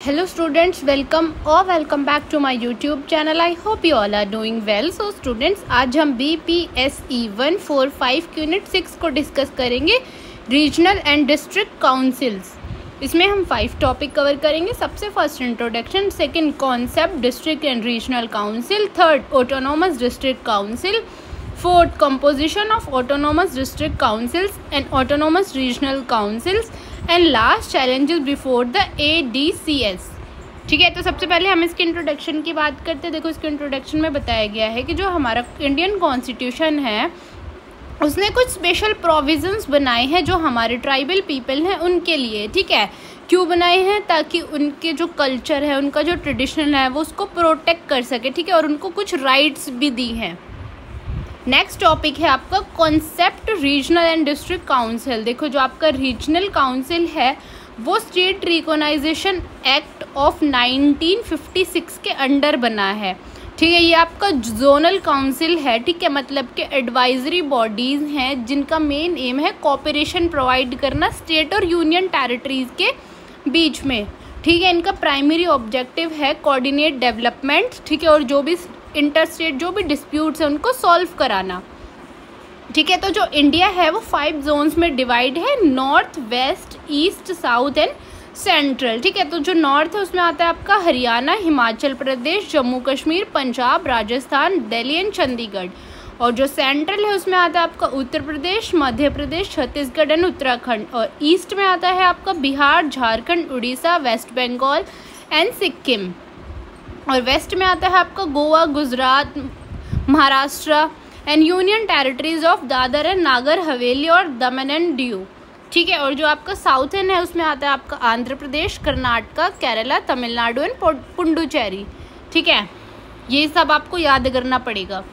Hello students, welcome back to my YouTube channel. I hope you all are doing well. So students, आज हम BPSE 145 unit 6 को discuss करेंगे regional and district councils. इसमें हम 5 topic cover करेंगे। सबसे first introduction, second concept district and regional council, third autonomous district council, fourth composition of autonomous district councils and autonomous regional councils and last challenges before the ADCS। ठीक है, तो सबसे पहले हम इसके इंट्रोडक्शन की बात करते हैं। देखो, इसके इंट्रोडक्शन में बताया गया है कि जो हमारा इंडियन कॉन्स्टिट्यूशन है उसने कुछ स्पेशल प्रोविजंस बनाए हैं जो हमारे ट्राइबल पीपल हैं उनके लिए। ठीक है, क्यों बनाए हैं? ताकि उनके जो कल्चर है, उनका जो ट्रेडिशन है, वो उसको प्रोटेक्ट कर सके। ठीक है, और उनको कुछ राइट्स भी दी हैं। नेक्स्ट टॉपिक है आपका concept regional and district council. देखो, जो आपका रीजनल काउंसिल है वो स्टेट रिकॉग्नाइजेशन एक्ट ऑफ 1956 के अंडर बना है। ठीक है, ये आपका जोनल काउंसिल है। ठीक है, मतलब कि एडवाइजरी बॉडीज़ हैं जिनका मेन एम है कोऑपरेशन प्रोवाइड करना स्टेट और यूनियन टेरिटरीज़ के बीच में। ठीक है, इनका प्राइमरी ऑब्जेक्टिव है कोऑर्डिनेट डेवलपमेंट। ठीक है, और जो भी इंटरस्टेट जो भी डिस्प्यूट्स हैं उनको सॉल्व कराना। ठीक है, तो जो इंडिया है वो 5 जोन्स में डिवाइड है, north, west, east, south and central. ठीक है, तो जो नॉर्थ है उसमें आता है आपका हरियाणा, हिमाचल प्रदेश, जम्मू कश्मीर, पंजाब, राजस्थान, दिल्ली एंड चंडीगढ़। और जो सेंट्रल है उसमें आता है आपका उत्तर प्रदेश, मध्य प्रदेश, छत्तीसगढ़ एंड उत्तराखंड। और ईस्ट में आता है आपका बिहार, झारखंड, उड़ीसा, वेस्ट बंगाल एंड सिक्किम। और वेस्ट में आता है आपका Goa, Gujarat, Maharashtra and union territories of Dadar and Nagar Haveli और दमन एंड दीव। ठीक है, और जो आपका साउथर्न है उसमें आता है आपका आंध्र प्रदेश, कर्नाटका, केरला, तमिलनाडु एंड पुडुचेरी। ठीक है, ये सब आपको याद करना पड़ेगा।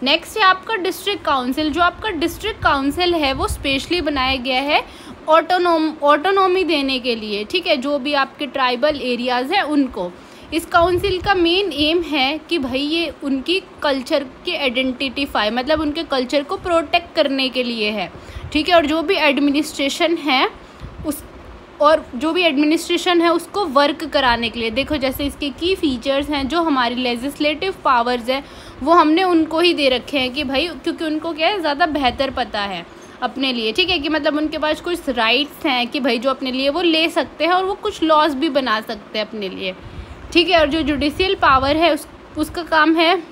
नेक्स्ट है आपका डिस्ट्रिक्ट काउंसिल। जो आपका डिस्ट्रिक्ट काउंसिल है वो स्पेशली बनाया गया है ऑटोनॉमी देने के लिए। ठीक है, जो भी आपके ट्राइबल एरियाज़ हैं उनको। इस काउंसिल का मेन एम है कि भाई ये उनकी कल्चर की आइडेंटिफाई, मतलब उनके कल्चर को प्रोटेक्ट करने के लिए है। ठीक है, और जो भी एडमिनिस्ट्रेशन है उसको वर्क कराने के लिए। देखो, जैसे इसके की फीचर्स हैं, जो हमारी लेजिस्लेटिव पावर्स हैं वो हमने उनको ही दे रखे हैं कि भाई, क्योंकि उनको क्या है, ज़्यादा बेहतर पता है अपने लिए। ठीक है, कि मतलब उनके पास कुछ राइट्स हैं कि भाई जो अपने लिए वो ले सकते हैं और वो कुछ लॉज भी बना सकते हैं अपने लिए। ठीक है, और जो जुडिशियल पावर है उसका काम है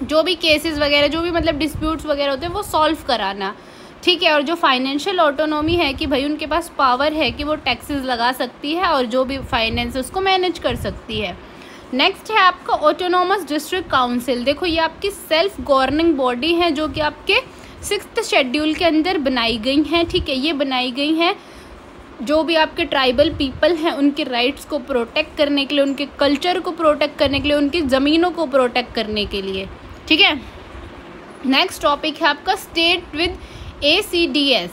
जो भी केसेस वगैरह, जो भी मतलब डिस्प्यूट्स वगैरह होते हैं वो सॉल्व कराना। ठीक है, और जो फाइनेंशियल ऑटोनॉमी है कि भाई उनके पास पावर है कि वो टैक्सेस लगा सकती है और जो भी फाइनेंस है उसको मैनेज कर सकती है। नेक्स्ट है आपका ऑटोनोमस डिस्ट्रिक्ट काउंसिल। देखो, ये आपकी सेल्फ गवर्निंग बॉडी है जो कि आपके 6th शेड्यूल के अंदर बनाई गई हैं। ठीक है, ये बनाई गई हैं जो भी आपके ट्राइबल पीपल हैं उनके राइट्स को प्रोटेक्ट करने के लिए, उनके कल्चर को प्रोटेक्ट करने के लिए, उनकी ज़मीनों को प्रोटेक्ट करने के लिए। ठीक है, नेक्स्ट टॉपिक है आपका स्टेट विद ACDS।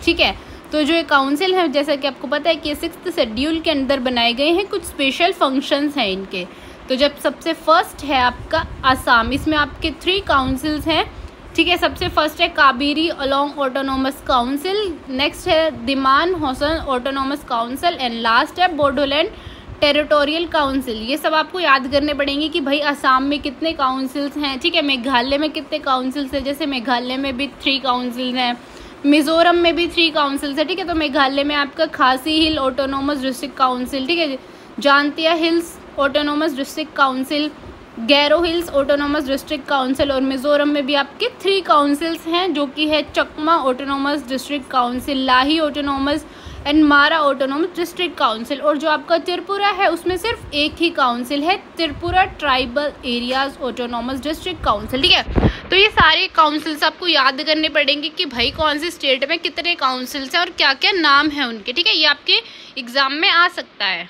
ठीक है, तो जो ये काउंसिल है, जैसा कि आपको पता है कि 6th शेड्यूल के अंदर बनाए गए हैं, कुछ स्पेशल फंक्शंस हैं इनके। तो जब सबसे फर्स्ट है आपका आसाम, इसमें आपके 3 काउंसिल्स हैं। ठीक है, सबसे फर्स्ट है काबीरी अलोंग ऑटोनोमस काउंसिल, नेक्स्ट है Dima Hasao autonomous council and last है बोडोलैंड टेरिटोरियल काउंसिल। ये सब आपको याद करने पड़ेंगे कि भाई आसाम में कितने काउंसिल्स हैं। ठीक है, मेघालय में कितने काउंसिल्स हैं, जैसे मेघालय में भी 3 काउंसिल्स हैं, मिज़ोरम में भी 3 काउंसिल्स हैं। ठीक है, तो मेघालय में आपका खासी हिल ऑटोनोमस डिस्ट्रिक्ट काउंसिल, ठीक है, Jaintia hills autonomous district council, Garo hills autonomous district council. और मिज़ोरम में भी आपके 3 काउंसिल्स हैं जो कि है चकमा ऑटोनोमस डिस्ट्रिक्ट काउंसिल, लाही ऑटोनोमस एंड मारा ऑटोनोमस डिस्ट्रिक्ट काउंसिल। और जो आपका त्रिपुरा है उसमें सिर्फ एक ही काउंसिल है, Tripura tribal areas autonomous district council. ठीक है, तो ये सारे काउंसिल्स आपको याद करने पड़ेंगे कि भाई कौन सी स्टेट में कितने काउंसिल्स हैं और क्या क्या नाम है उनके। ठीक है, ये आपके एग्जाम में आ सकता है।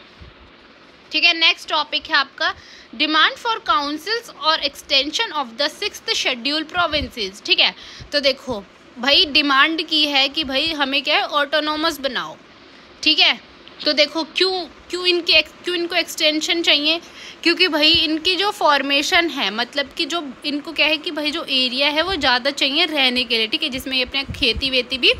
ठीक है, नेक्स्ट टॉपिक है आपका डिमांड फॉर काउंसिल्स और extension of the 6th schedule provinces. ठीक है, तो देखो भाई डिमांड की है कि भाई हमें क्या है, ऑटोनोमस बनाओ। ठीक है, तो देखो क्यों इनको एक्सटेंशन चाहिए, क्योंकि भाई इनकी जो फॉर्मेशन है, मतलब कि जो इनको क्या है कि भाई जो एरिया है वो ज़्यादा चाहिए रहने के लिए। ठीक है, जिसमें ये अपने खेती वेती भी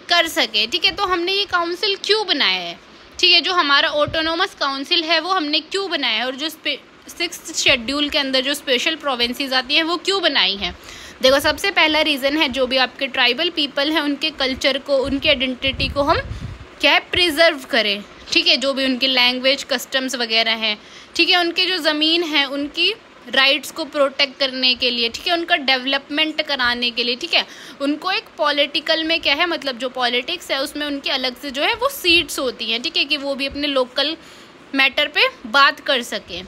कर सके। ठीक है, तो हमने ये काउंसिल क्यों बनाया है? ठीक है, जो हमारा ऑटोनोमस काउंसिल है वो हमने क्यों बनाया है, और जो 6th शेड्यूल के अंदर जो स्पेशल प्रोविंसेस आती हैं वो क्यों बनाई हैं। देखो, सबसे पहला रीज़न है जो भी आपके ट्राइबल पीपल हैं उनके कल्चर को, उनकी आइडेंटिटी को हम क्या है प्रिजर्व करें। ठीक है, जो भी उनकी लैंग्वेज, कस्टम्स वगैरह हैं, ठीक है, उनकी जो ज़मीन है उनकी राइट्स को प्रोटेक्ट करने के लिए, ठीक है, उनका डेवलपमेंट कराने के लिए, ठीक है, उनको एक पॉलिटिकल में क्या है, मतलब जो पॉलिटिक्स है उसमें उनकी अलग से जो है वो सीट्स होती हैं, ठीक है, कि वो भी अपने लोकल मैटर पे बात कर सकें।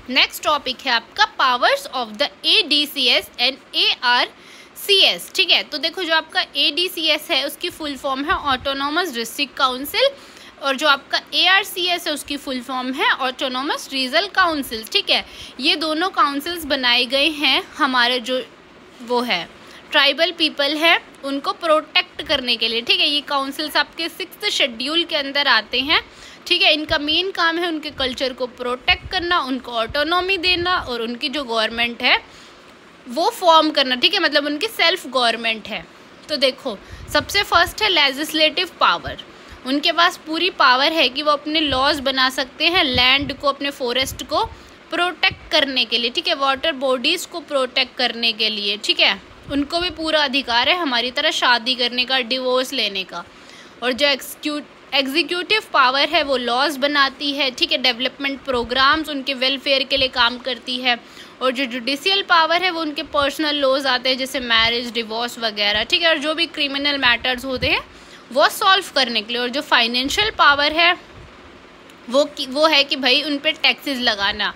नेक्स्ट टॉपिक है आपका powers of the ADCS and ARCS। ठीक है, तो देखो, जो आपका ADCS है उसकी फुल फॉर्म है ऑटोनोमस डिस्ट्रिक्ट काउंसिल, और जो आपका ARCS है उसकी फुल फॉर्म है ऑटोनोमस रीजनल काउंसिल। ठीक है, ये दोनों काउंसिल्स बनाए गए हैं हमारे जो वो है ट्राइबल पीपल है उनको प्रोटेक्ट करने के लिए। ठीक है, ये काउंसिल्स आपके 6th शेड्यूल के अंदर आते हैं। ठीक है, इनका मेन काम है उनके कल्चर को प्रोटेक्ट करना, उनको ऑटोनॉमी देना, और उनकी जो गवर्नमेंट है वो फॉर्म करना। ठीक है, मतलब उनकी सेल्फ गवर्नमेंट है। तो देखो, सबसे फर्स्ट है लेजिस्लेटिव पावर। उनके पास पूरी पावर है कि वो अपने लॉज बना सकते हैं लैंड को, अपने फॉरेस्ट को प्रोटेक्ट करने के लिए। ठीक है, वाटर बॉडीज़ को प्रोटेक्ट करने के लिए। ठीक है, उनको भी पूरा अधिकार है हमारी तरह शादी करने का, डिवोर्स लेने का। और जो एग्जीक्यूटिव पावर है वो लॉज बनाती है। ठीक है, डेवलपमेंट प्रोग्राम्स उनके वेलफेयर के लिए काम करती है। और जो जुडिशियल पावर है वो उनके पर्सनल लॉज आते हैं जैसे मैरिज, डिवोर्स वगैरह। ठीक है, और जो भी क्रिमिनल मैटर्स होते हैं वो सॉल्व करने के लिए। और जो फाइनेंशियल पावर है वो है कि भाई उन पर टैक्सेस लगाना।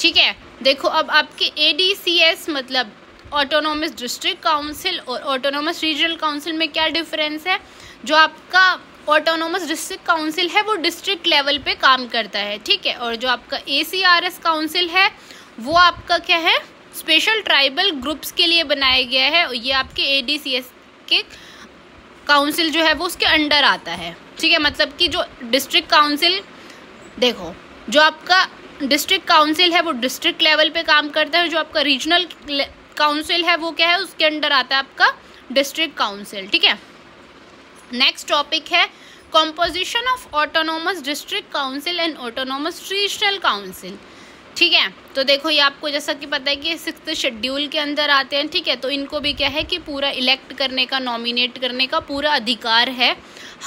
ठीक है, देखो, अब आपके ADCS मतलब ऑटोनोमस डिस्ट्रिक्ट काउंसिल और ऑटोनोमस रीजनल काउंसिल में क्या डिफरेंस है। जो आपका ऑटोनोमस डिस्ट्रिक्ट काउंसिल है वो डिस्ट्रिक्ट लेवल पे काम करता है। ठीक है, और जो आपका ACRS काउंसिल है वो आपका क्या है, स्पेशल ट्राइबल ग्रुप्स के लिए बनाया गया है। ये आपके ADCS के काउंसिल जो है वो उसके अंडर आता है। ठीक है, मतलब कि जो डिस्ट्रिक्ट काउंसिल, देखो, जो आपका डिस्ट्रिक्ट काउंसिल है वो डिस्ट्रिक्ट लेवल पे काम करता है। जो आपका रीजनल काउंसिल है वो क्या है, उसके अंडर आता है आपका डिस्ट्रिक्ट काउंसिल। ठीक है, नेक्स्ट टॉपिक है composition of autonomous district council and autonomous regional council. ठीक है, तो देखो, ये आपको जैसा कि पता है कि 6th शेड्यूल के अंदर आते हैं। ठीक है, तो इनको भी क्या है कि पूरा इलेक्ट करने का, नॉमिनेट करने का पूरा अधिकार है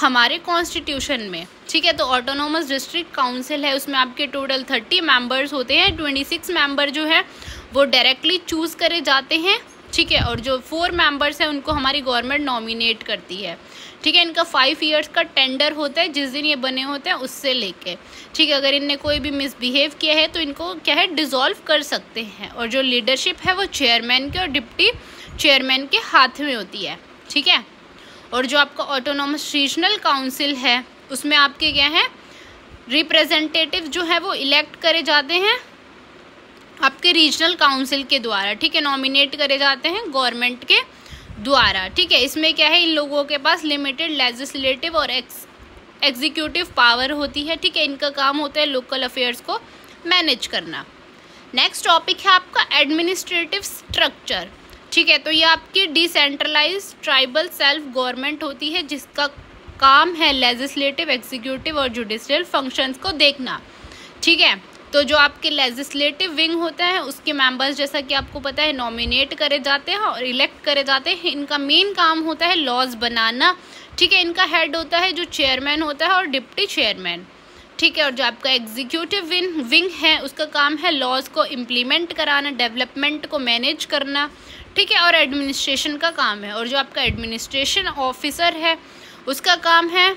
हमारे कॉन्स्टिट्यूशन में। ठीक है, तो ऑटोनोमस डिस्ट्रिक्ट काउंसिल है उसमें आपके टोटल 30 मेंबर्स होते हैं। 26 मेंबर जो है वो डायरेक्टली चूज़ करे जाते हैं। ठीक है, और जो 4 मेंबर्स हैं उनको हमारी गवर्नमेंट नॉमिनेट करती है। ठीक है, इनका 5 ईयर्स का टेंडर होता है जिस दिन ये बने होते हैं उससे लेके। ठीक है, अगर इनने कोई भी मिसबिहेव किया है तो इनको क्या है डिसॉल्व कर सकते हैं। और जो लीडरशिप है वो चेयरमैन के और डिप्टी चेयरमैन के हाथ में होती है। ठीक है, और जो आपका ऑटोनोमस रीजनल काउंसिल है उसमें आपके क्या है रिप्रेजेंटेटिव जो है वो इलेक्ट करे जाते हैं आपके रीजनल काउंसिल के द्वारा। ठीक है, नॉमिनेट करे जाते हैं गवर्नमेंट के द्वारा। ठीक है, इसमें क्या है, इन लोगों के पास लिमिटेड लेजिस्लेटिव और एग्जीक्यूटिव पावर होती है। ठीक है, इनका काम होता है लोकल अफेयर्स को मैनेज करना। नेक्स्ट टॉपिक है आपका एडमिनिस्ट्रेटिव स्ट्रक्चर। ठीक है, तो ये आपकी डिसेंट्रलाइज्ड ट्राइबल सेल्फ गवर्नमेंट होती है जिसका काम है लेजिस्लेटिव, एग्जीक्यूटिव और जुडिशियल फंक्शंस को देखना। ठीक है, तो जो आपके लेजिस्लेटिव विंग होता है उसके मेंबर्स जैसा कि आपको पता है नॉमिनेट करे जाते हैं और इलेक्ट करे जाते हैं। इनका मेन काम होता है लॉज बनाना। ठीक है, इनका हेड होता है जो चेयरमैन होता है और डिप्टी चेयरमैन। ठीक है, और जो आपका एग्जीक्यूटिव विंग है उसका काम है लॉज को इम्प्लीमेंट कराना, डेवलपमेंट को मैनेज करना। ठीक है, और एडमिनिस्ट्रेशन का काम है। और जो आपका एडमिनिस्ट्रेशन ऑफिसर है उसका काम है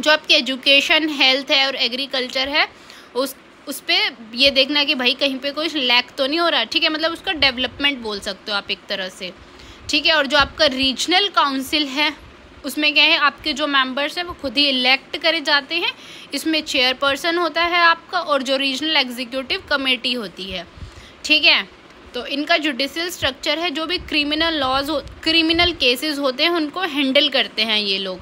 जो आपकी एजुकेशन, हेल्थ है और एग्रीकल्चर है उस पर ये देखना कि भाई कहीं पे कोई लैक तो नहीं हो रहा। ठीक है, मतलब उसका डेवलपमेंट बोल सकते हो आप एक तरह से। ठीक है, और जो आपका रीजनल काउंसिल है उसमें क्या है, आपके जो मेंबर्स हैं वो खुद ही इलेक्ट करे जाते हैं। इसमें चेयरपर्सन होता है आपका और जो रीजनल एग्जीक्यूटिव कमेटी होती है। ठीक है, तो इनका जुडिशियल स्ट्रक्चर है, जो भी क्रिमिनल केसेस होते हैं उनको हैंडल करते हैं ये लोग।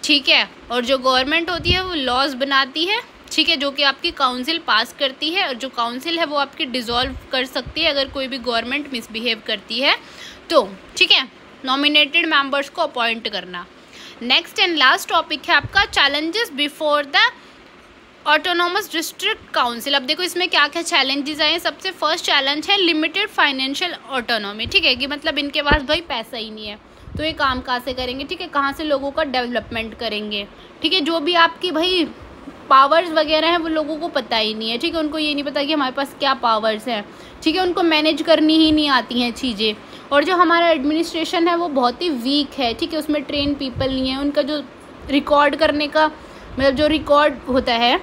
ठीक है, और जो गवर्नमेंट होती है वो लॉज बनाती है। ठीक है, जो कि आपकी काउंसिल पास करती है, और जो काउंसिल है वो आपकी डिसॉल्व कर सकती है अगर कोई भी गवर्नमेंट मिसबिहेव करती है तो। ठीक है, नॉमिनेटेड मेंबर्स को अपॉइंट करना। नेक्स्ट एंड लास्ट टॉपिक है आपका challenges before the autonomous district council. अब देखो इसमें क्या क्या चैलेंजेस आए हैं। सबसे फर्स्ट चैलेंज है लिमिटेड फाइनेंशियल ऑटोनॉमी, ठीक है, कि मतलब इनके पास भाई पैसा ही नहीं है तो ये काम कहाँ से करेंगे, ठीक है, कहाँ से लोगों का डेवलपमेंट करेंगे, ठीक है। जो भी आपकी भाई पावर्स वगैरह हैं वो लोगों को पता ही नहीं है, ठीक है, उनको ये नहीं पता कि हमारे पास क्या पावर्स हैं, ठीक है, उनको मैनेज करनी ही नहीं आती हैं चीज़ें। और जो हमारा एडमिनिस्ट्रेशन है वो बहुत ही वीक है, ठीक है, उसमें ट्रेन पीपल नहीं है, उनका जो रिकॉर्ड करने का मतलब जो रिकॉर्ड होता है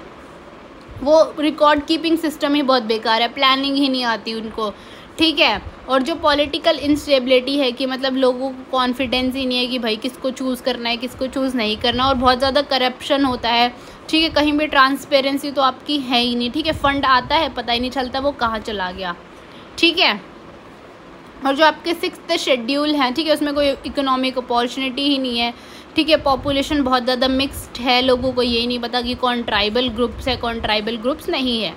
वो रिकॉर्ड कीपिंग सिस्टम ही बहुत बेकार है, प्लानिंग ही नहीं आती उनको, ठीक है। और जो पॉलिटिकल इंस्टेबिलिटी है कि मतलब लोगों को कॉन्फिडेंस ही नहीं है कि भाई किसको चूज़ करना है किसको चूज़ नहीं करना, और बहुत ज़्यादा करप्शन होता है, ठीक है, कहीं भी ट्रांसपेरेंसी तो आपकी है ही नहीं, ठीक है, फंड आता है पता ही नहीं चलता वो कहाँ चला गया, ठीक है। और जो आपके 6th शेड्यूल हैं, ठीक है, उसमें कोई इकोनॉमिक अपॉर्चुनिटी ही नहीं है, ठीक है, पॉपुलेशन बहुत ज़्यादा मिक्स्ड है, लोगों को यही नहीं पता कि कौन ट्राइबल ग्रुप्स है कौन ट्राइबल ग्रुप्स नहीं है,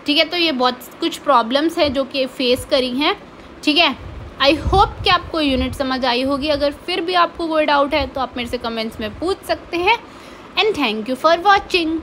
ठीक है। तो ये बहुत कुछ प्रॉब्लम्स है जो कि फेस करी हैं, ठीक है। आई होप कि आपको यूनिट समझ आई होगी। अगर फिर भी आपको कोई डाउट है तो आप मेरे से कमेंट्स में पूछ सकते हैं। And thank you for watching.